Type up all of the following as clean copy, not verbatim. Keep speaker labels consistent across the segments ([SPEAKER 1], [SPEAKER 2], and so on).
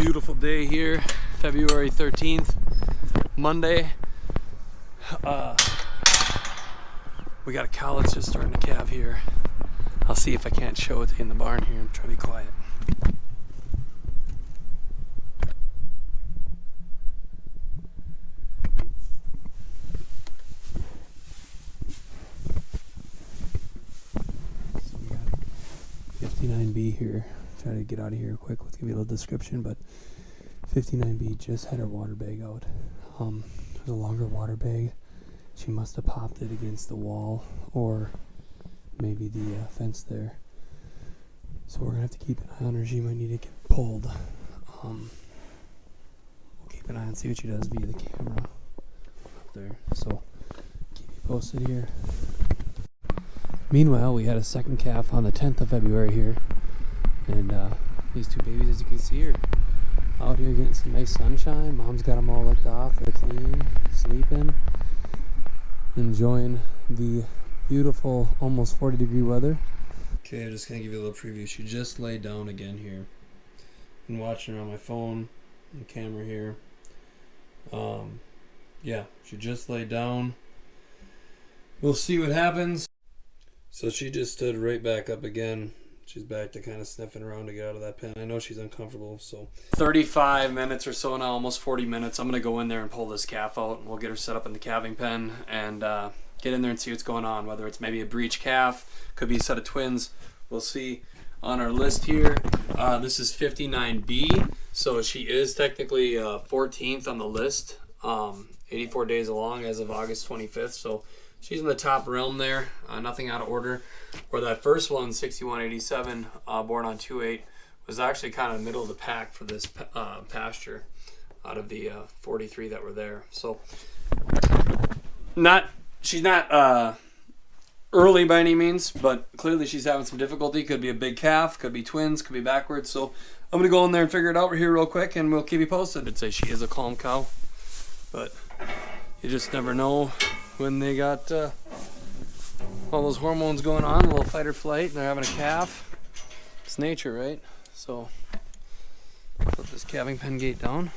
[SPEAKER 1] Beautiful day here, February 13th, Monday. We got a cow that's just starting to calve here. I'll see if I can't show it to you in the barn here. I'm trying to be quiet. So we got 59B here. Try to get out of here quick. Let's give you a little description, but 59B just had her water bag out. There's a longer water bag. She must have popped it against the wall or maybe the fence there. So we're gonna have to keep an eye on her. She might need to get pulled. We'll keep an eye and see what she does via the camera up there. So keep you posted here. Meanwhile, we had a second calf on the 10th of February here. And these two babies, as you can see, are out here getting some nice sunshine. Mom's got them all licked off. They're clean, sleeping, enjoying the beautiful, almost 40-degree weather. Okay, I'm just going to give you a little preview. She just laid down again here. I'm watching her on my phone and camera here. Yeah, she just laid down. We'll see what happens. So she just stood right back up again. She's back to kind of sniffing around to get out of that pen. I know she's uncomfortable, so 35 minutes or so now, almost 40 minutes. I'm going to go in there and pull this calf out, and we'll get her set up in the calving pen and get in there and see what's going on, whether it's maybe a breech calf, could be a set of twins. We'll see. On our list here, this is 59B, so she is technically 14th on the list, 84 days along as of August 25th, so she's in the top realm there, nothing out of order. Where that first one, 6187, born on 2/8, was actually kind of middle of the pack for this pasture out of the 43 that were there. So she's not early by any means, but clearly she's having some difficulty. Could be a big calf, could be twins, could be backwards. So I'm going to go in there and figure it out here real quick, and we'll keep you posted. I'd say she is a calm cow, but you just never know when they got all those hormones going on, a little fight or flight, and they're having a calf. It's nature, right? So put this calving pen gate down.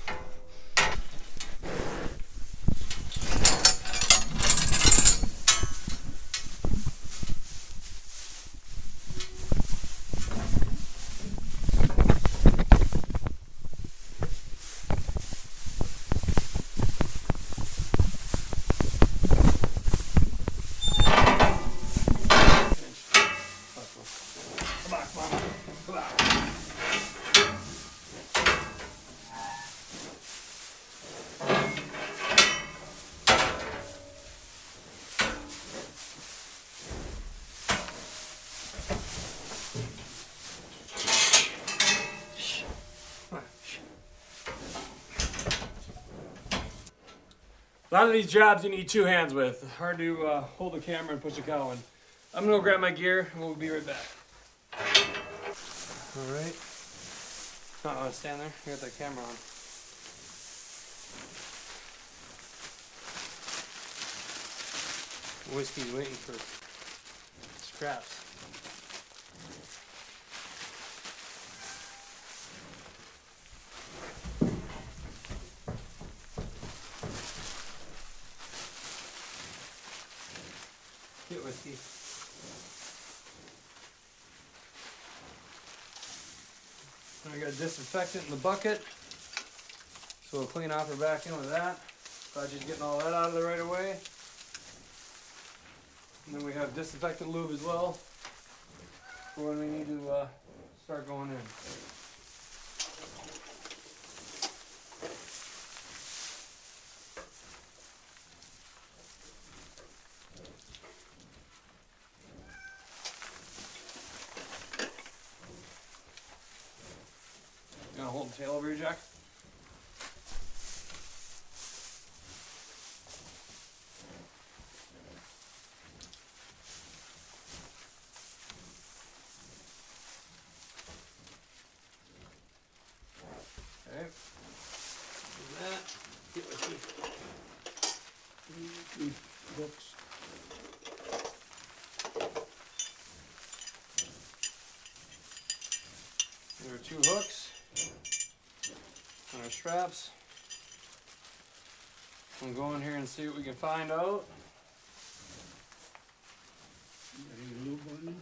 [SPEAKER 1] A lot of these jobs you need two hands with. Hard to hold the camera and push a cow in. I'm gonna go grab my gear and we'll be right back. All right. Stand there. You got that camera on. Whiskey's waiting for scraps. Get whiskey. And I got a disinfectant in the bucket, so we'll clean off her back in with that. Glad she's getting all that out of there right away. And then we have disinfectant lube as well for when we need to start going in. You want to hold the tail over here, Jack? Okay. Do that. Get with me. Hooks. There are two hooks. our straps. We'll go in here and see what we can find out.
[SPEAKER 2] Any lube on them?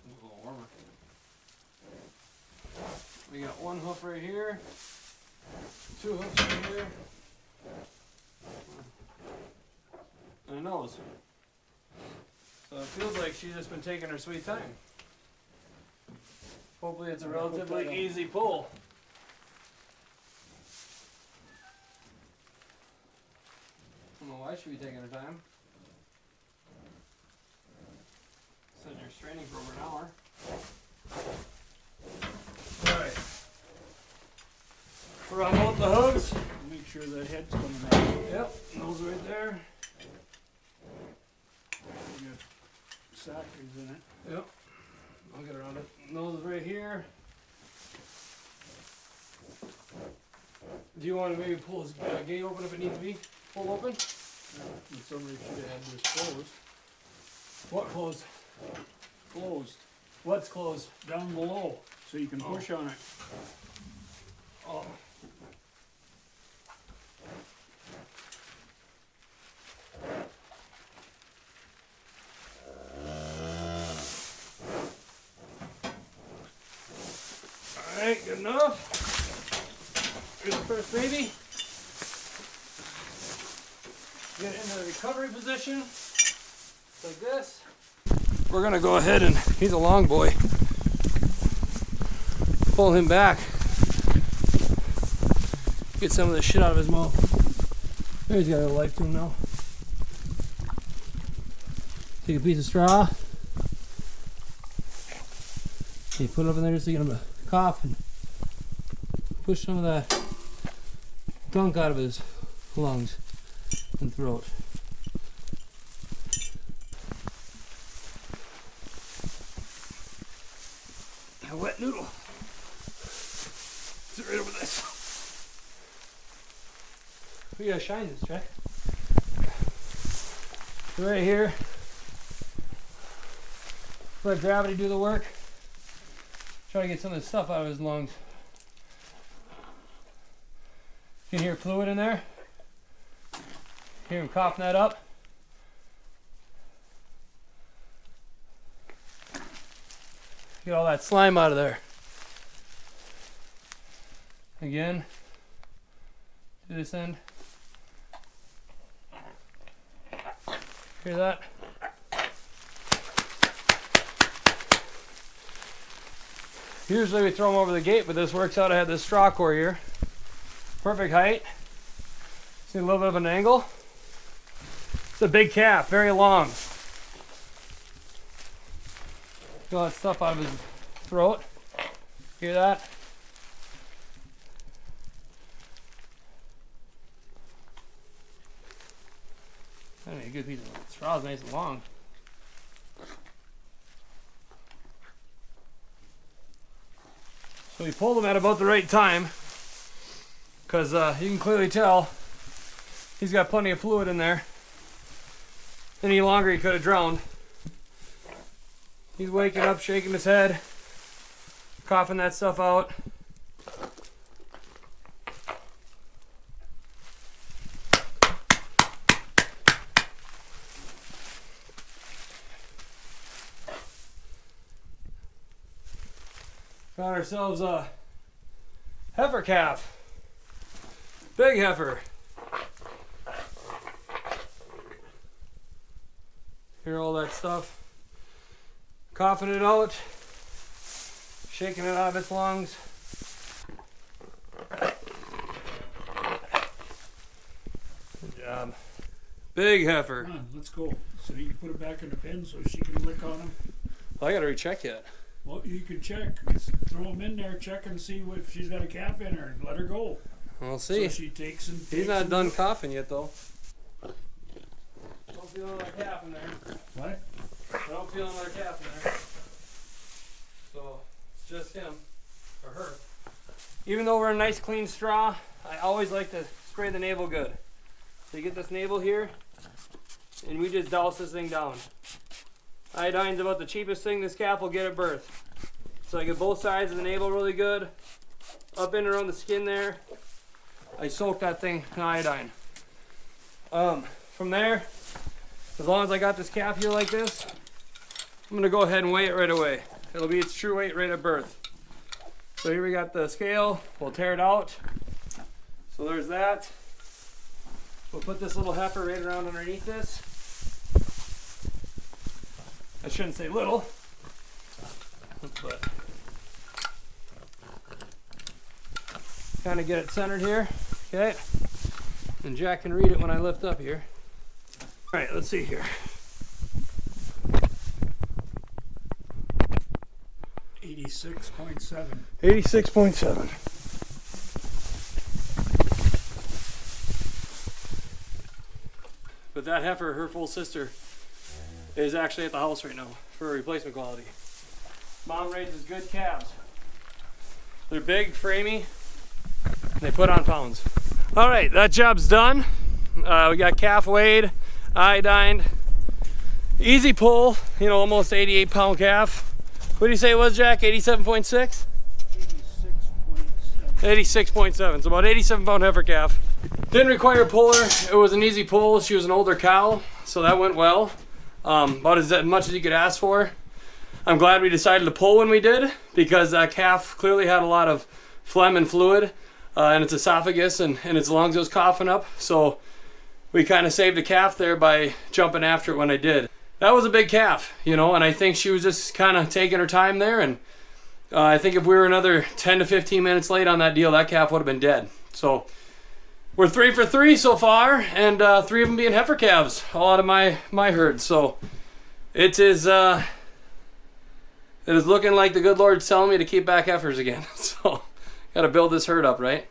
[SPEAKER 1] A little warmer. We got one hoof right here, two hoofs right here, and a nose. So it feels like she's just been taking her sweet time. Hopefully it's a relatively easy pull. I don't know why she'd be taking her time. Said you're straining for over an hour. Alright. We're on both the hooks.
[SPEAKER 2] Make sure the head's coming out.
[SPEAKER 1] Yep, nose right there.
[SPEAKER 2] You got sackers in it.
[SPEAKER 1] Yep. I'll get around it. Nose right here. Do you want to maybe pull this gate open if it needs to be pulled open?
[SPEAKER 2] And somebody should have had this closed.
[SPEAKER 1] What closed?
[SPEAKER 2] Closed.
[SPEAKER 1] What's closed?
[SPEAKER 2] Down below, so you can push on it.
[SPEAKER 1] Oh. Alright, good enough. Here's the first baby. Get into the recovery position. Like this. We're gonna go ahead and, he's a long boy. Pull him back. Get some of the shit out of his mouth. There, he's got a life to him now. Take a piece of straw. You put it up in there just to get him to cough and push some of that gunk out of his lungs and throat. A wet noodle. Sit right over this. We gotta shine this, Jack. Right here. Let gravity do the work. Try to get some of the stuff out of his lungs. You can hear fluid in there. Hear him coughing that up. Get all that slime out of there. Again, to this end. Hear that? Usually we throw them over the gate, but this works out. I have this straw core here. Perfect height. See a little bit of an angle. It's a big calf, very long. Get all that stuff out of his throat. Hear that? That'd be a good piece of straw. Is nice and long. So we pulled him at about the right time, because you can clearly tell he's got plenty of fluid in there. Any longer he could have drowned. He's waking up, shaking his head, coughing that stuff out. Found ourselves a heifer calf. Big heifer. Hear all that stuff. Coughing it out. Shaking it out of its lungs. Good job. Big heifer.
[SPEAKER 2] Come on, let's go. So you can put it back in the pen so she can lick on him.
[SPEAKER 1] Well, I gotta recheck yet.
[SPEAKER 2] Well, you can check. Just throw them in there, check and see if she's got a calf in her, and let her go.
[SPEAKER 1] We'll see.
[SPEAKER 2] So she takes and
[SPEAKER 1] He's not done coughing yet, though. Don't feel another calf in there.
[SPEAKER 2] What?
[SPEAKER 1] I don't feel another calf in there. So, it's just him, or her. Even though we're in nice clean straw, I always like to spray the navel good. So you get this navel here, and we just douse this thing down. Iodine's about the cheapest thing this calf will get at birth. So I get both sides of the navel really good, up in around the skin there. I soak that thing in iodine. From there, as long as I got this calf here like this, I'm gonna go ahead and weigh it right away. It'll be its true weight right at birth. So here we got the scale, we'll tear it out. So there's that. We'll put this little heifer right around underneath this. I shouldn't say little, but kind of get it centered here, okay? And Jack can read it when I lift up here. All right, let's see here.
[SPEAKER 2] 86.7.
[SPEAKER 1] 86.7. But that heifer, her full sister, is actually at the house right now for replacement quality. Mom raises good calves. They're big, framey, and they put on pounds. All right, that job's done. We got calf weighed, iodined, easy pull, you know, almost 88-pound calf. What do you say it was, Jack? 87.6? 86.7. It's about 87-pound heifer calf. Didn't require a puller. It was an easy pull. She was an older cow, so that went well. About as much as you could ask for. I'm glad we decided to pull when we did, because that calf clearly had a lot of phlegm and fluid in its esophagus, and its lungs was coughing up. So we kind of saved the calf there by jumping after it when I did. That was a big calf, you know, and I think she was just kind of taking her time there. And I think if we were another 10 to 15 minutes late on that deal, that calf would have been dead. So we're 3 for 3 so far, and 3 of them being heifer calves, all out of my herd. So it is looking like the good Lord's telling me to keep back heifers again. So got to build this herd up, right?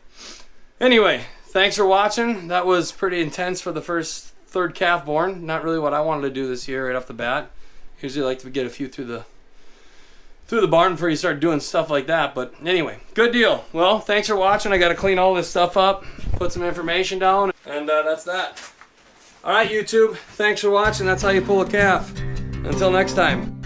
[SPEAKER 1] Anyway, thanks for watching. That was pretty intense for the third calf born. Not really what I wanted to do this year right off the bat. Usually like to get a few through the barn before you start doing stuff like that. But anyway, good deal. Well, thanks for watching. I got to clean all this stuff up, put some information down, and that's that. All right, YouTube, thanks for watching. That's how you pull a calf. Until next time.